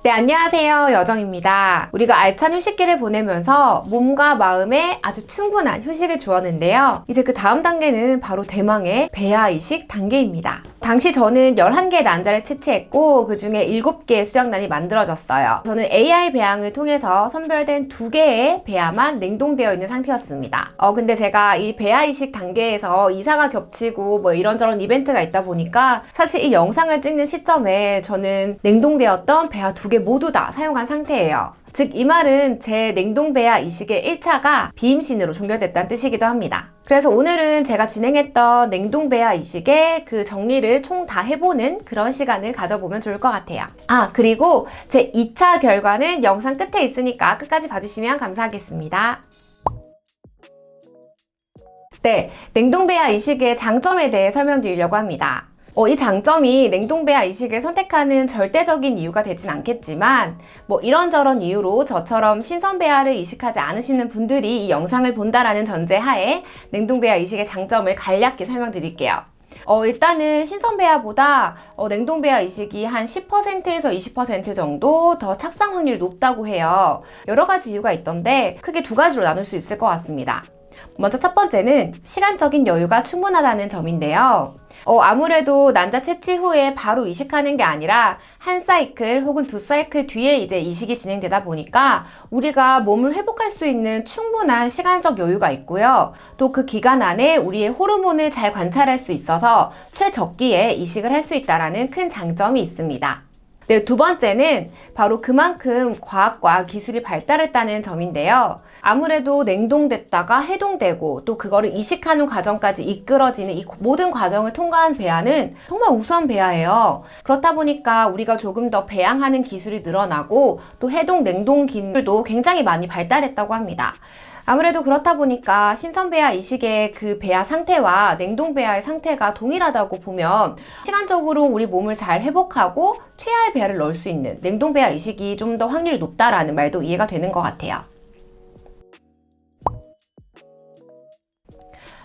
네, 안녕하세요. 여정입니다. 우리가 알찬 휴식기를 보내면서 몸과 마음에 아주 충분한 휴식을 주었는데요. 이제 그 다음 단계는 바로 대망의 배아 이식 단계입니다. 당시 저는 11개의 난자를 채취했고 그 중에 7개의 수정란이 만들어졌어요. 저는 AI 배양을 통해서 선별된 2개의 배아만 냉동되어 있는 상태였습니다. 근데 제가 이 배아 이식 단계에서 이사가 겹치고 뭐 이런저런 이벤트가 있다 보니까 사실 이 영상을 찍는 시점에 저는 냉동되었던 배아 2개 모두 다 사용한 상태예요. 즉 이 말은 제 냉동배아 이식의 1차가 비임신으로 종결됐다는 뜻이기도 합니다. 그래서 오늘은 제가 진행했던 냉동배아 이식의 그 정리를 총 다 해보는 그런 시간을 가져보면 좋을 것 같아요. 그리고 제 2차 결과는 영상 끝에 있으니까 끝까지 봐주시면 감사하겠습니다. 네, 냉동배아 이식의 장점에 대해 설명드리려고 합니다. 이 장점이 냉동배아 이식을 선택하는 절대적인 이유가 되진 않겠지만 뭐 이런저런 이유로 저처럼 신선배아를 이식하지 않으시는 분들이 이 영상을 본다라는 전제하에 냉동배아 이식의 장점을 간략히 설명드릴게요. 일단은 신선배아보다 냉동배아 이식이 한 10%에서 20% 정도 더 착상 확률이 높다고 해요. 여러 가지 이유가 있던데 크게 2가지로 나눌 수 있을 것 같습니다. 먼저 첫 번째는 시간적인 여유가 충분하다는 점인데요. 아무래도 난자 채취 후에 바로 이식하는 게 아니라 한 사이클 혹은 2사이클 뒤에 이제 이식이 진행되다 보니까 우리가 몸을 회복할 수 있는 충분한 시간적 여유가 있고요. 또 그 기간 안에 우리의 호르몬을 잘 관찰할 수 있어서 최적기에 이식을 할 수 있다는 큰 장점이 있습니다. 네, 2번째는 바로 그만큼 과학과 기술이 발달했다는 점인데요. 아무래도 냉동됐다가 해동되고 또 그거를 이식하는 과정까지 이끌어지는 이 모든 과정을 통과한 배아는 정말 우수한 배아예요. 그렇다 보니까 우리가 조금 더 배양하는 기술이 늘어나고 또 해동, 냉동 기술도 굉장히 많이 발달했다고 합니다. 아무래도 그렇다 보니까 신선배아 이식의 그 배아 상태와 냉동배아의 상태가 동일하다고 보면 시간적으로 우리 몸을 잘 회복하고 최하의 배아를 넣을 수 있는 냉동배아 이식이 좀 더 확률이 높다라는 말도 이해가 되는 것 같아요.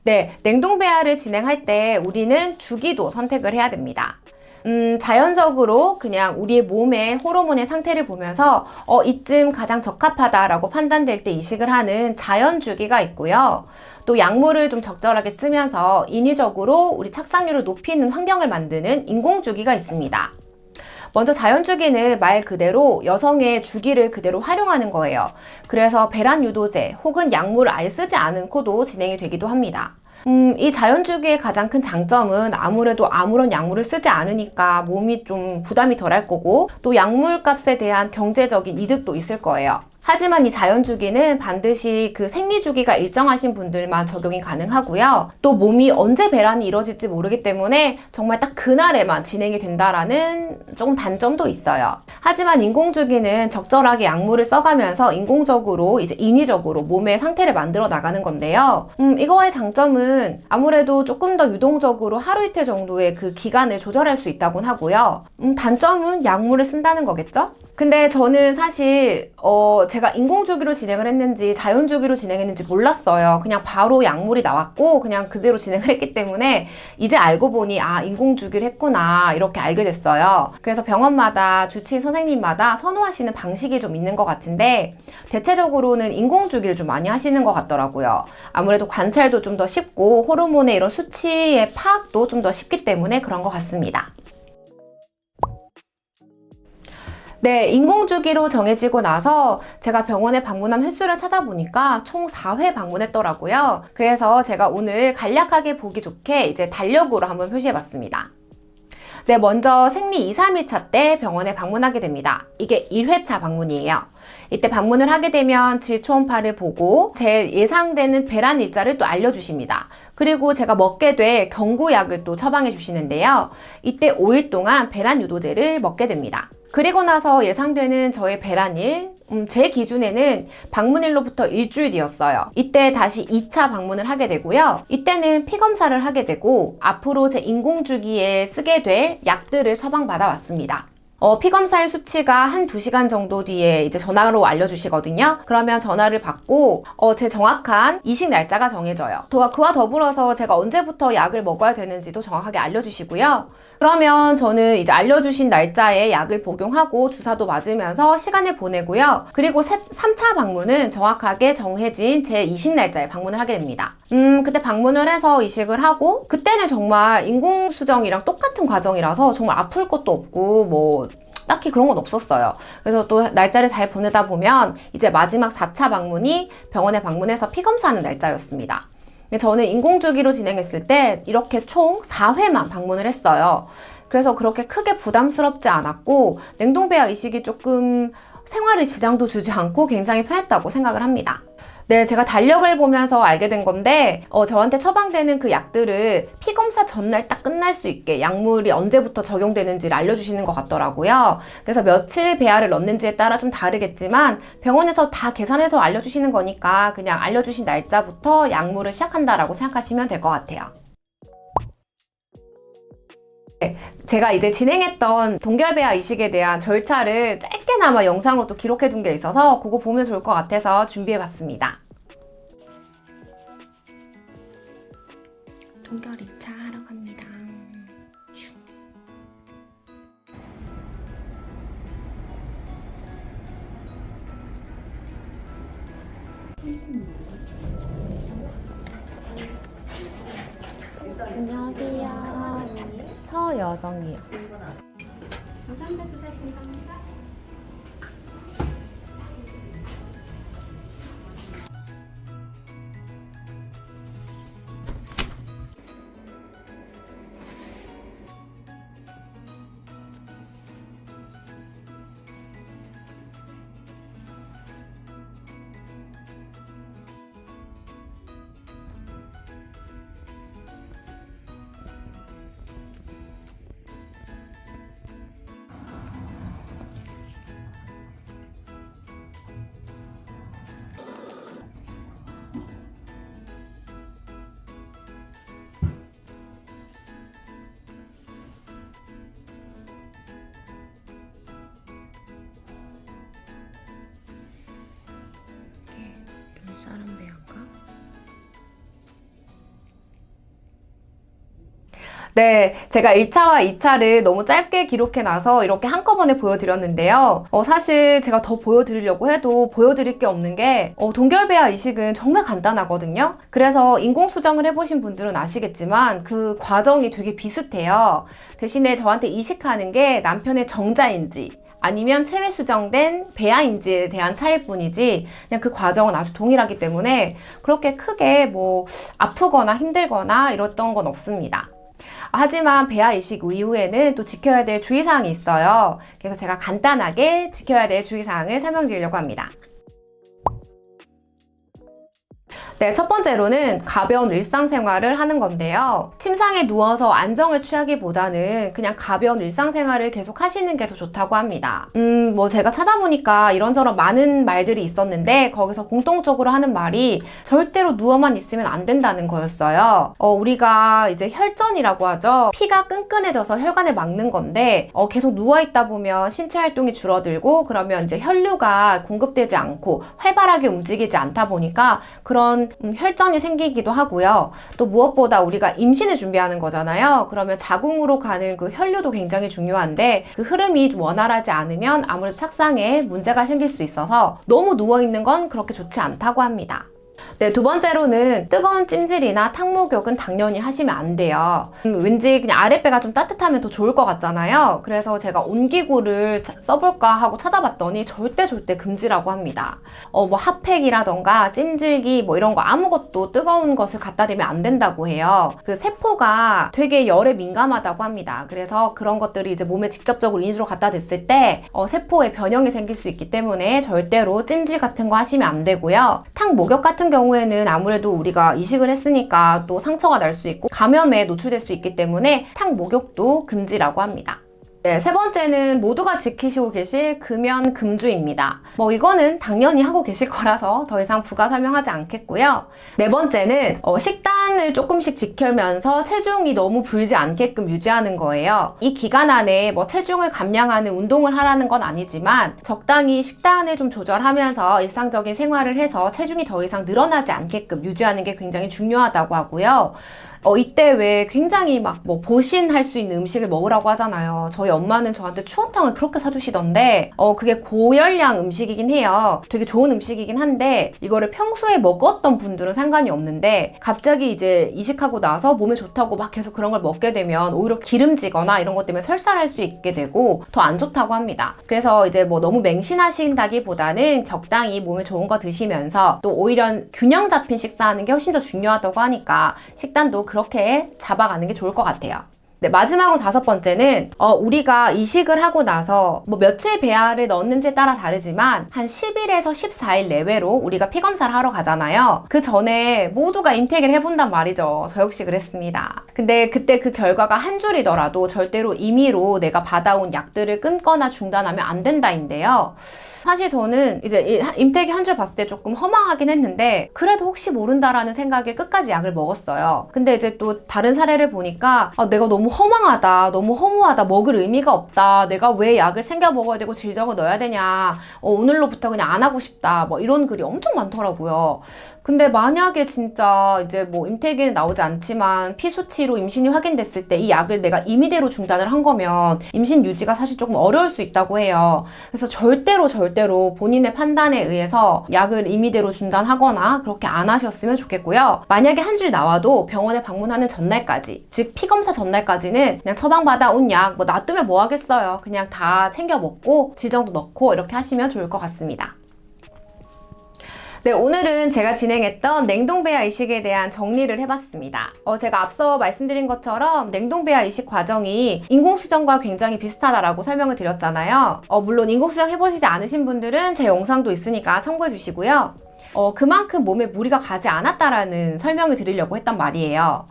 네, 냉동배아를 진행할 때 우리는 주기도 선택을 해야 됩니다. 자연적으로 그냥 우리의 몸의 호르몬의 상태를 보면서 이쯤 가장 적합하다라고 판단될 때 이식을 하는 자연 주기가 있고요. 또 약물을 좀 적절하게 쓰면서 인위적으로 우리 착상률을 높이는 환경을 만드는 인공 주기가 있습니다. 먼저 자연 주기는 말 그대로 여성의 주기를 그대로 활용하는 거예요. 그래서 배란 유도제 혹은 약물을 아예 쓰지 않고도 진행이 되기도 합니다. 이 자연주기의 가장 큰 장점은 아무래도 아무런 약물을 쓰지 않으니까 몸이 좀 부담이 덜할 거고 또 약물 값에 대한 경제적인 이득도 있을 거예요. 하지만 이 자연주기는 반드시 그 생리주기가 일정하신 분들만 적용이 가능하고요. 또 몸이 언제 배란이 이루어질지 모르기 때문에 정말 딱 그날에만 진행이 된다라는 조금 단점도 있어요. 하지만 인공주기는 적절하게 약물을 써가면서 인공적으로 이제 인위적으로 몸의 상태를 만들어 나가는 건데요. 이거의 장점은 아무래도 조금 더 유동적으로 하루 이틀 정도의 그 기간을 조절할 수 있다고 하고요. 단점은 약물을 쓴다는 거겠죠? 근데 저는 사실 제가 인공주기로 진행을 했는지 자연주기로 진행했는지 몰랐어요. 그냥 바로 약물이 나왔고 그냥 그대로 진행을 했기 때문에 이제 알고 보니 인공주기를 했구나 이렇게 알게 됐어요. 그래서 병원마다 주치의 선생님마다 선호하시는 방식이 좀 있는 것 같은데 대체적으로는 인공주기를 좀 많이 하시는 것 같더라고요. 아무래도 관찰도 좀 더 쉽고 호르몬의 이런 수치의 파악도 좀 더 쉽기 때문에 그런 것 같습니다. 네, 인공주기로 정해지고 나서 제가 병원에 방문한 횟수를 찾아보니까 총 4회 방문했더라고요. 그래서 제가 오늘 간략하게 보기 좋게 이제 달력으로 한번 표시해봤습니다. 네, 먼저 생리 2, 3일차 때 병원에 방문하게 됩니다. 이게 1회차 방문이에요. 이때 방문을 하게 되면 질 초음파를 보고 제 예상되는 배란 일자를 또 알려주십니다. 그리고 제가 먹게 될 경구약을 또 처방해 주시는데요. 이때 5일 동안 배란 유도제를 먹게 됩니다. 그리고 나서 예상되는 저의 배란일, 제 기준에는 방문일로부터 일주일이었어요. 이때 다시 2차 방문을 하게 되고요. 이때는 피검사를 하게 되고 앞으로 제 인공주기에 쓰게 될 약들을 처방받아 왔습니다. 피 검사의 수치가 한 2시간 정도 뒤에 이제 전화로 알려주시거든요. 그러면 전화를 받고 제 정확한 이식 날짜가 정해져요. 그와 더불어서 제가 언제부터 약을 먹어야 되는지도 정확하게 알려주시고요. 그러면 저는 이제 알려주신 날짜에 약을 복용하고 주사도 맞으면서 시간을 보내고요. 그리고 3차 방문은 정확하게 정해진 제 이식 날짜에 방문을 하게 됩니다. 그때 방문을 해서 이식을 하고, 그때는 정말 인공수정이랑 똑같은 과정이라서 정말 아플 것도 없고 뭐 딱히 그런 건 없었어요. 그래서 또 날짜를 잘 보내다 보면 이제 마지막 4차 방문이 병원에 방문해서 피 검사하는 날짜였습니다. 저는 인공주기로 진행했을 때 이렇게 총 4회만 방문을 했어요. 그래서 그렇게 크게 부담스럽지 않았고, 냉동배아 이식이 조금 생활에 지장도 주지 않고 굉장히 편했다고 생각을 합니다. 네, 제가 달력을 보면서 알게 된 건데 저한테 처방되는 그 약들을 피검사 전날 딱 끝날 수 있게 약물이 언제부터 적용되는지를 알려주시는 것 같더라고요. 그래서 며칠 배아를 넣는지에 따라 좀 다르겠지만 병원에서 다 계산해서 알려주시는 거니까 그냥 알려주신 날짜부터 약물을 시작한다라고 생각하시면 될 것 같아요. 네, 제가 이제 진행했던 동결배아 이식에 대한 절차를 짧게나마 영상으로 또 기록해 둔 게 있어서 그거 보면 좋을 것 같아서 준비해 봤습니다. 동결 2차 하러 갑니다. 안녕하세요. 서여정이요. 눈사람 배아인가? 네, 제가 1차와 2차를 너무 짧게 기록해놔서 이렇게 한꺼번에 보여드렸는데요. 사실 제가 더 보여드리려고 해도 보여드릴 게 없는 게 동결배아 이식은 정말 간단하거든요. 그래서 인공수정을 해보신 분들은 아시겠지만 그 과정이 되게 비슷해요. 대신에 저한테 이식하는 게 남편의 정자인지 아니면 체외 수정된 배아인지에 대한 차이일 뿐이지 그냥 그 과정은 아주 동일하기 때문에 그렇게 크게 뭐 아프거나 힘들거나 이랬던 건 없습니다. 하지만 배아 이식 이후에는 또 지켜야 될 주의사항이 있어요. 그래서 제가 간단하게 지켜야 될 주의사항을 설명드리려고 합니다. 네, 첫 번째로는 가벼운 일상생활을 하는 건데요. 침상에 누워서 안정을 취하기보다는 그냥 가벼운 일상생활을 계속 하시는 게 더 좋다고 합니다. 뭐 제가 찾아보니까 이런저런 많은 말들이 있었는데 거기서 공통적으로 하는 말이 절대로 누워만 있으면 안 된다는 거였어요. 우리가 이제 혈전이라고 하죠. 피가 끈끈해져서 혈관을 막는 건데 계속 누워있다 보면 신체 활동이 줄어들고 그러면 이제 혈류가 공급되지 않고 활발하게 움직이지 않다 보니까 그런 혈전이 생기기도 하고요. 또 무엇보다 우리가 임신을 준비하는 거잖아요. 그러면 자궁으로 가는 그 혈류도 굉장히 중요한데 그 흐름이 좀 원활하지 않으면 아무래도 착상에 문제가 생길 수 있어서 너무 누워있는 건 그렇게 좋지 않다고 합니다. 네, 두 번째로는 뜨거운 찜질이나 탕목욕은 당연히 하시면 안 돼요. 왠지 그냥 아랫배가 좀 따뜻하면 더 좋을 것 같잖아요. 그래서 제가 온기구를 써볼까 하고 찾아봤더니 절대 금지라고 합니다. 뭐 핫팩이라던가 찜질기 뭐 이런 거 아무것도 뜨거운 것을 갖다 대면 안 된다고 해요. 그 세포가 되게 열에 민감하다고 합니다. 그래서 그런 것들이 이제 몸에 직접적으로 인수로 갖다 댔을 때 세포에 변형이 생길 수 있기 때문에 절대로 찜질 같은 거 하시면 안 되고요. 탕목욕 같은 경우에는 아무래도 우리가 이식을 했으니까 또 상처가 날 수 있고 감염에 노출될 수 있기 때문에 탕목욕도 금지라고 합니다. 네, 세 번째는 모두가 지키시고 계실 금연 금주입니다. 이거는 당연히 하고 계실 거라서 더 이상 부가 설명하지 않겠고요. 네 번째는 식단을 조금씩 지키면서 체중이 너무 불지 않게끔 유지하는 거예요. 이 기간 안에 체중을 감량하는 운동을 하라는 건 아니지만 적당히 식단을 좀 조절하면서 일상적인 생활을 해서 체중이 더 이상 늘어나지 않게끔 유지하는 게 굉장히 중요하다고 하고요. 이때 왜 굉장히 보신할 수 있는 음식을 먹으라고 하잖아요. 저희 엄마는 저한테 추어탕을 그렇게 사주시던데, 그게 고열량 음식이긴 해요. 되게 좋은 음식이긴 한데, 이거를 평소에 먹었던 분들은 상관이 없는데, 갑자기 이제 이식하고 나서 몸에 좋다고 막 계속 그런 걸 먹게 되면 오히려 기름지거나 이런 것 때문에 설사할 수 있게 되고, 더 안 좋다고 합니다. 그래서 이제 너무 맹신하신다기보다는 적당히 몸에 좋은 거 드시면서, 또 오히려 균형 잡힌 식사하는 게 훨씬 더 중요하다고 하니까, 식단도 그렇게 잡아가는 게 좋을 것 같아요. 네, 마지막으로 다섯 번째는 우리가 이식을 하고 나서 며칠 배아를 넣었는지에 따라 다르지만 한 10일에서 14일 내외로 우리가 피검사를 하러 가잖아요. 그 전에 모두가 임택을 해본단 말이죠. 저 역시 그랬습니다. 근데 그때 그 결과가 한 줄이더라도 절대로 임의로 내가 받아온 약들을 끊거나 중단하면 안 된다인데요. 사실 저는 이제 임택이 한 줄 봤을 때 조금 허망하긴 했는데 그래도 혹시 모른다라는 생각에 끝까지 약을 먹었어요. 근데 이제 또 다른 사례를 보니까 내가 너무 허망하다, 너무 허무하다, 먹을 의미가 없다, 내가 왜 약을 챙겨 먹어야 되고 질정을 넣어야 되냐, 오늘로부터 그냥 안 하고 싶다, 이런 글이 엄청 많더라고요. 근데 만약에 진짜 이제 임택에는 나오지 않지만 피 수치로 임신이 확인됐을 때 이 약을 내가 임의대로 중단을 한 거면 임신 유지가 사실 조금 어려울 수 있다고 해요. 그래서 절대로 본인의 판단에 의해서 약을 임의대로 중단하거나 그렇게 안 하셨으면 좋겠고요. 만약에 한 줄 나와도 병원에 방문하는 전날까지, 즉 피검사 전날까지는 그냥 처방받아 온 약 놔두면 뭐 하겠어요. 그냥 다 챙겨 먹고 질정도 넣고 이렇게 하시면 좋을 것 같습니다. 네, 오늘은 제가 진행했던 냉동배아 이식에 대한 정리를 해봤습니다. 제가 앞서 말씀드린 것처럼 냉동배아 이식 과정이 인공수정과 굉장히 비슷하다라고 설명을 드렸잖아요. 물론 인공수정 해보시지 않으신 분들은 제 영상도 있으니까 참고해 주시고요. 그만큼 몸에 무리가 가지 않았다라는 설명을 드리려고 했단 말이에요.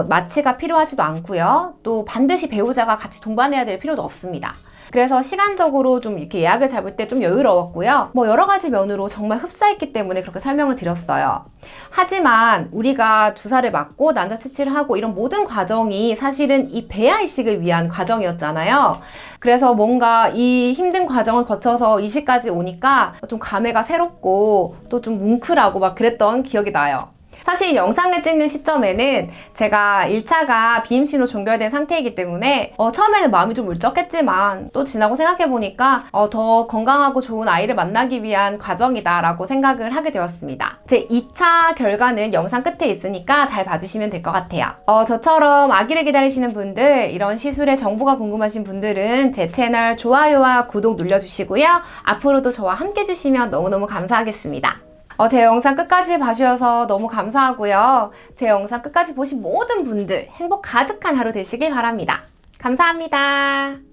마취가 필요하지도 않고요. 또 반드시 배우자가 같이 동반해야 될 필요도 없습니다. 그래서 시간적으로 좀 이렇게 예약을 잡을 때 좀 여유로웠고요. 여러 가지 면으로 정말 흡사했기 때문에 그렇게 설명을 드렸어요. 하지만 우리가 주사를 맞고 난자 채취를 하고 이런 모든 과정이 사실은 이 배아 이식을 위한 과정이었잖아요. 그래서 뭔가 이 힘든 과정을 거쳐서 이식까지 오니까 좀 감회가 새롭고 또 좀 뭉클하고 그랬던 기억이 나요. 사실 영상을 찍는 시점에는 제가 1차가 비임신으로 종결된 상태이기 때문에 처음에는 마음이 좀 울적했지만 또 지나고 생각해보니까 더 건강하고 좋은 아이를 만나기 위한 과정이다 라고 생각을 하게 되었습니다. 제 2차 결과는 영상 끝에 있으니까 잘 봐주시면 될 것 같아요. 저처럼 아기를 기다리시는 분들, 이런 시술의 정보가 궁금하신 분들은 제 채널 좋아요와 구독 눌러주시고요. 앞으로도 저와 함께 해주시면 너무너무 감사하겠습니다. 제 영상 끝까지 봐주셔서 너무 감사하고요. 제 영상 끝까지 보신 모든 분들 행복 가득한 하루 되시길 바랍니다. 감사합니다.